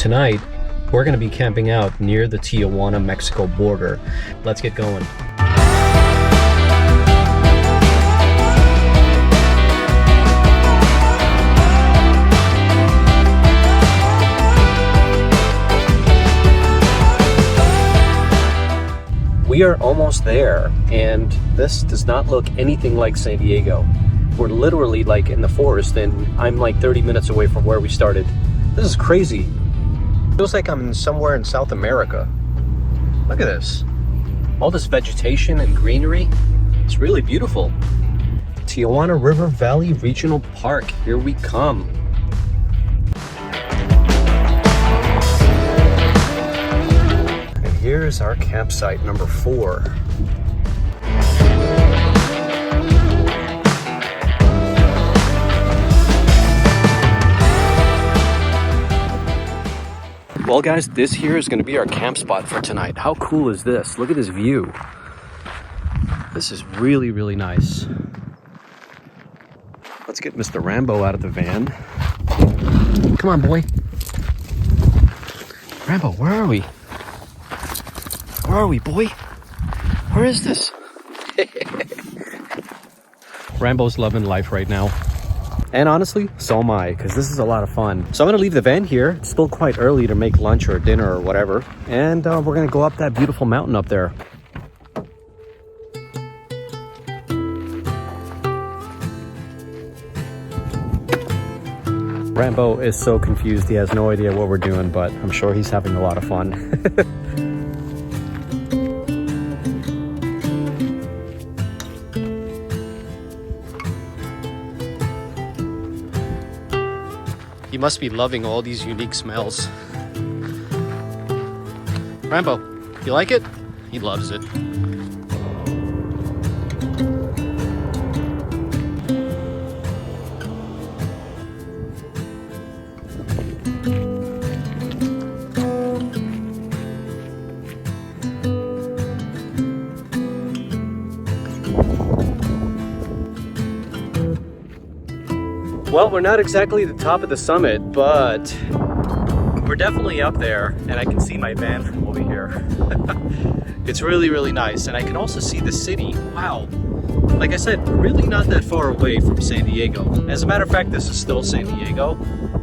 tonight, we're going to be camping out near the Tijuana-Mexico border. Let's get going. We are almost there, and this does not look anything like San Diego. We're literally like in the forest, and I'm like 30 minutes away from where we started. This is crazy. Feels like I'm somewhere in South America. Look at this. All this vegetation and greenery. It's really beautiful. Tijuana River Valley Regional Park. Here we come. And here's our campsite number 4. Well guys, this here is going to be our camp spot for tonight. How cool is this? Look at this view. This is really, really nice. Let's get Mr. Rambo out of the van. Come on, boy. Rambo, where are we? Where are we, boy? Where is this? Rambo's loving life right now. And honestly, so am I, because this is a lot of fun. So I'm going to leave the van here. It's still quite early to make lunch or dinner or whatever. And we're going to go up that beautiful mountain up there. Rambo is so confused. He has no idea what we're doing, but I'm sure he's having a lot of fun. He must be loving all these unique smells. Rambo, you like it? He loves it. Well, we're not exactly at the top of the summit, but we're definitely up there, and I can see my van from over here. It's really, really nice, and I can also see the city. Wow. Like I said, we're really not that far away from San Diego. As a matter of fact, this is still San Diego,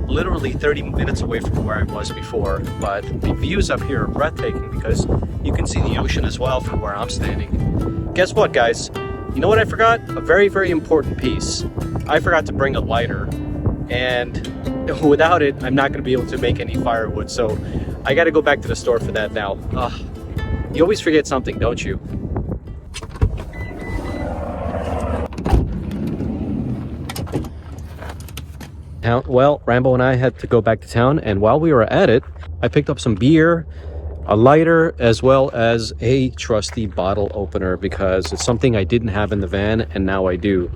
literally 30 minutes away from where I was before, but the views up here are breathtaking because you can see the ocean as well from where I'm standing. Guess what, guys? You know what I forgot? A very, very important piece. I forgot to bring a lighter, and without it, I'm not going to be able to make any firewood, so I got to go back to the store for that now. You always forget something, don't you? Well, Rambo and I had to go back to town, and while we were at it, I picked up some beer, a lighter, as well as a trusty bottle opener, because it's something I didn't have in the van, and now I do.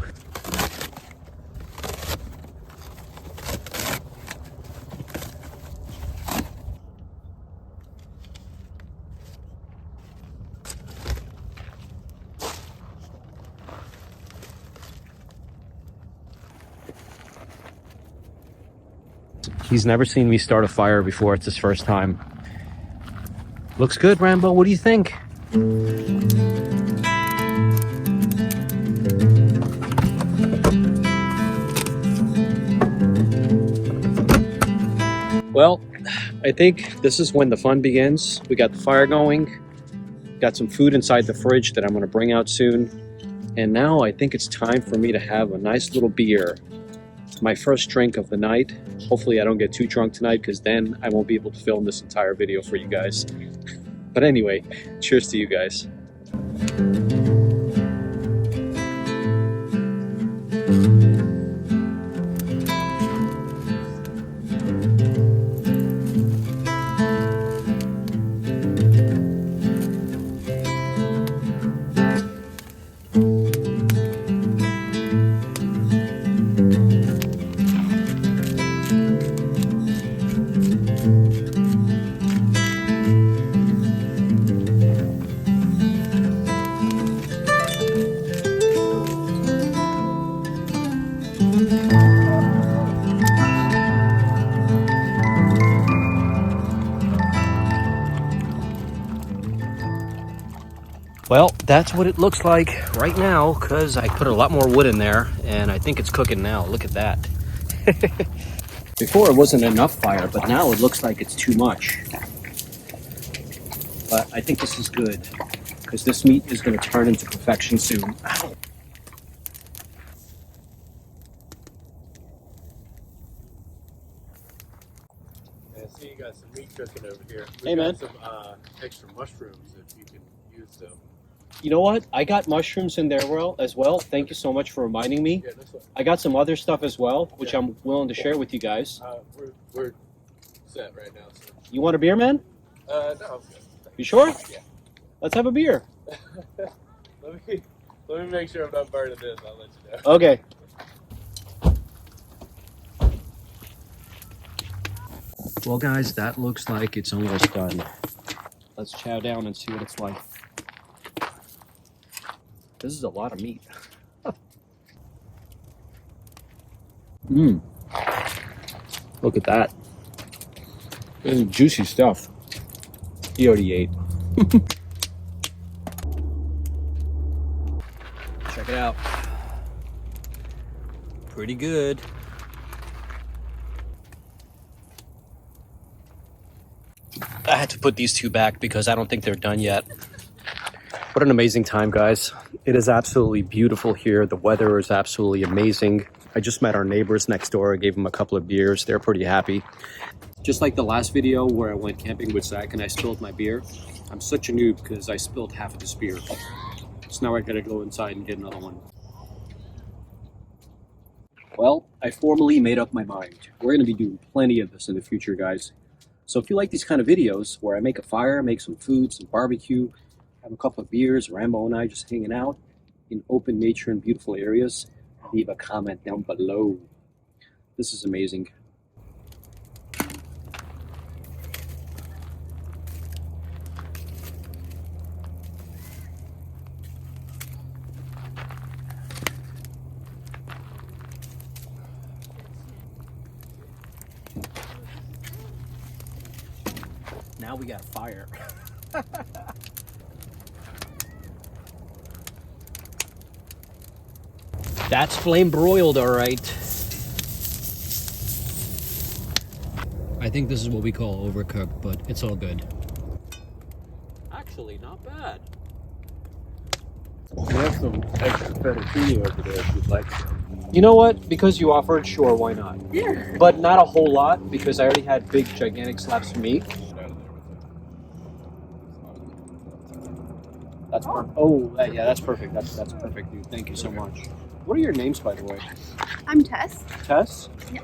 He's never seen me start a fire before. It's his first time. Looks good, Rambo. What do you think? Well, I think this is when the fun begins. We got the fire going. Got some food inside the fridge that I'm going to bring out soon. And now I think it's time for me to have a nice little beer. My first drink of the night. Hopefully I don't get too drunk tonight, because then I won't be able to film this entire video for you guys. But anyway, cheers to you guys. That's what it looks like right now, because I put a lot more wood in there and I think it's cooking now. Look at that. Before it wasn't enough fire, but now it looks like it's too much. But I think this is good, because this meat is going to turn into perfection soon. Ow. I see you got some meat cooking over here. Hey, man. Some extra mushrooms if you can use them. You know what? I got mushrooms in there as well. Thank you so much for reminding me. Yeah, this one. I got some other stuff as well, which I'm willing to share with you guys. We're set right now. So. You want a beer, man? No, I'm good. You sure? Yeah. Let's have a beer. let me make sure I'm not burning this. I'll let you know. Okay. Well, guys, that looks like it's almost done. Let's chow down and see what it's like. This is a lot of meat. Mmm. Look at that. This is juicy stuff. He already ate. Check it out. Pretty good. I had to put these two back because I don't think they're done yet. What an amazing time, guys. It is absolutely beautiful here. The weather is absolutely amazing. I just met our neighbors next door. I gave them a couple of beers. They're pretty happy. Just like the last video where I went camping with Zach and I spilled my beer. I'm such a noob because I spilled half of this beer. So now I gotta go inside and get another one. Well, I formally made up my mind. We're gonna be doing plenty of this in the future, guys. So if you like these kind of videos where I make a fire, make some food, some barbecue, have a couple of beers, Rambo and I just hanging out in open nature and beautiful areas, leave a comment down below. This is amazing. Now we got fire. That's flame broiled, all right. I think this is what we call overcooked, but it's all good. Actually, not bad. We have some extra fettuccine over there if you'd like. You know what? Because you offered, sure, why not? Yeah. But not a whole lot, because I already had big, gigantic slabs of meat. That's perfect. Oh, yeah, that's perfect. That's perfect, dude. Thank you so much. What are your names, by the way? I'm Tess. Tess? Yeah.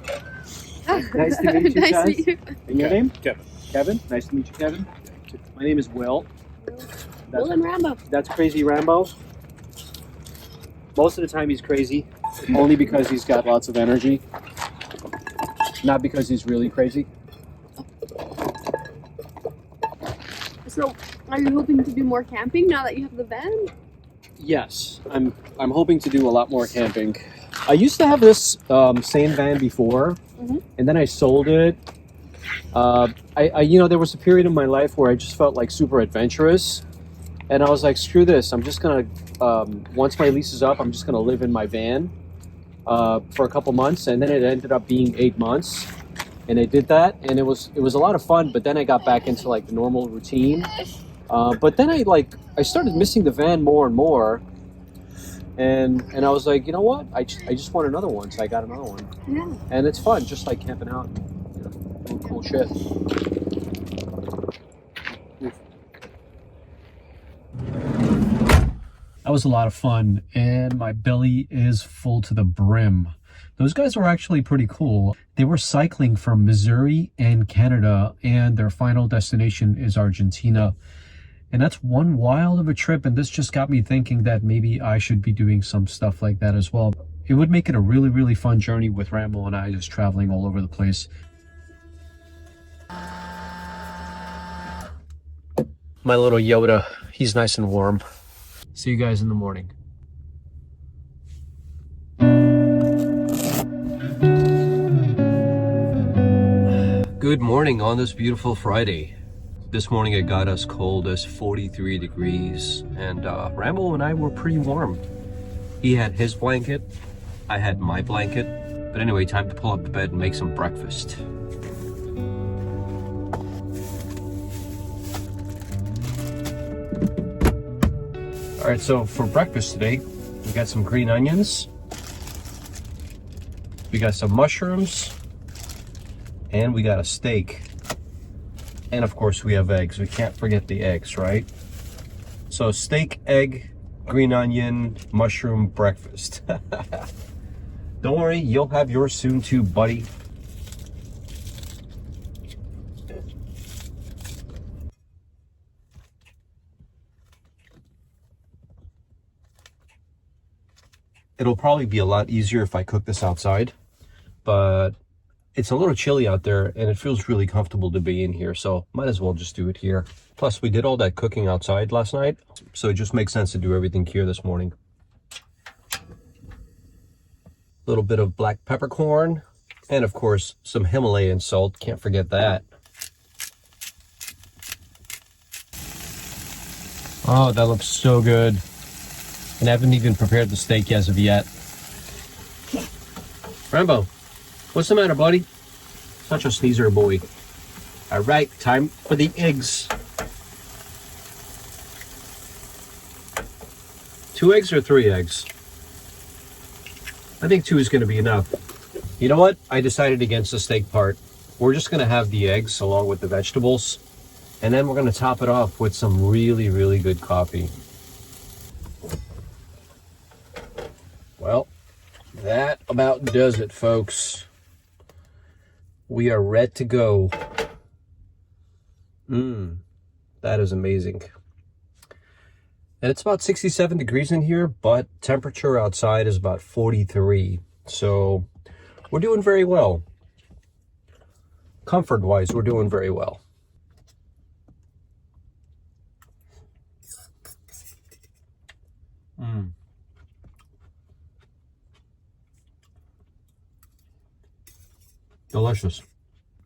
Nice to meet you, Nice Tess. to meet you. And your name? Kevin. Kevin? Nice to meet you, Kevin. My name is Will. Will and Rambo. That's Crazy Rambo. Most of the time he's crazy, only because he's got lots of energy. Not because he's really crazy. So, are you hoping to do more camping now that you have the van? Yes, I'm hoping to do a lot more camping. I used to have this same van before, and then I sold it. There was a period in my life where I just felt like super adventurous, and I was like, screw this. I'm just gonna once my lease is up, I'm just gonna live in my van for a couple months, and then it ended up being 8 months, and I did that, and it was a lot of fun. But then I got back into like the normal routine. But then I started missing the van more and more, and I was like, you know what? I just want another one, so I got another one. Yeah. And it's fun, just like camping out, and doing cool shit. That was a lot of fun, and my belly is full to the brim. Those guys were actually pretty cool. They were cycling from Missouri and Canada, and their final destination is Argentina. And that's one wild of a trip, and this just got me thinking that maybe I should be doing some stuff like that as well. It would make it a really, really fun journey with Rambo and I just traveling all over the place. My little Yoda, he's nice and warm. See you guys in the morning. Good morning on this beautiful Friday. This morning it got as cold as 43 degrees, and Rambo and I were pretty warm. He had his blanket, I had my blanket. But anyway, time to pull up the bed and make some breakfast. All right, so for breakfast today, we got some green onions, we got some mushrooms, and we got a steak. And of course we have eggs. We can't forget the eggs, right? So steak, egg, green onion, mushroom breakfast. Don't worry, you'll have yours soon too, buddy. It'll probably be a lot easier if I cook this outside, but it's a little chilly out there and it feels really comfortable to be in here, so might as well just do it here. Plus, we did all that cooking outside last night, so it just makes sense to do everything here this morning. A little bit of black peppercorn, and of course, some Himalayan salt. Can't forget that. Oh, that looks so good. And I haven't even prepared the steak as of yet. Rambo, what's the matter, buddy? Such a sneezer boy. All right, time for the eggs. 2 eggs or 3 eggs? I think 2 is going to be enough. You know what? I decided against the steak part. We're just going to have the eggs along with the vegetables. And then we're going to top it off with some really, really good coffee. Well, that about does it, folks. We are ready to go. That is amazing. And it's about 67 degrees in here, but temperature outside is about 43. So we're doing very well. Comfort-wise, we're doing very well. Delicious.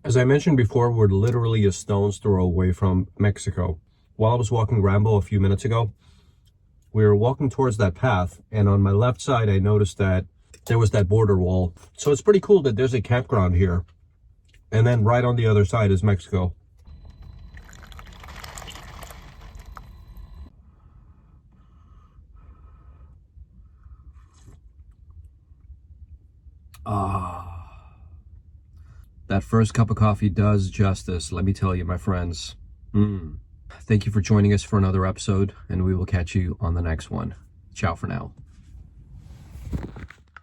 As I mentioned before, we're literally a stone's throw away from Mexico. While I was walking Rambo a few minutes ago, we were walking towards that path, and on my left side, I noticed that there was that border wall. So it's pretty cool that there's a campground here. And then right on the other side is Mexico. That first cup of coffee does justice, let me tell you, my friends. Thank you for joining us for another episode, and we will catch you on the next one. Ciao for now.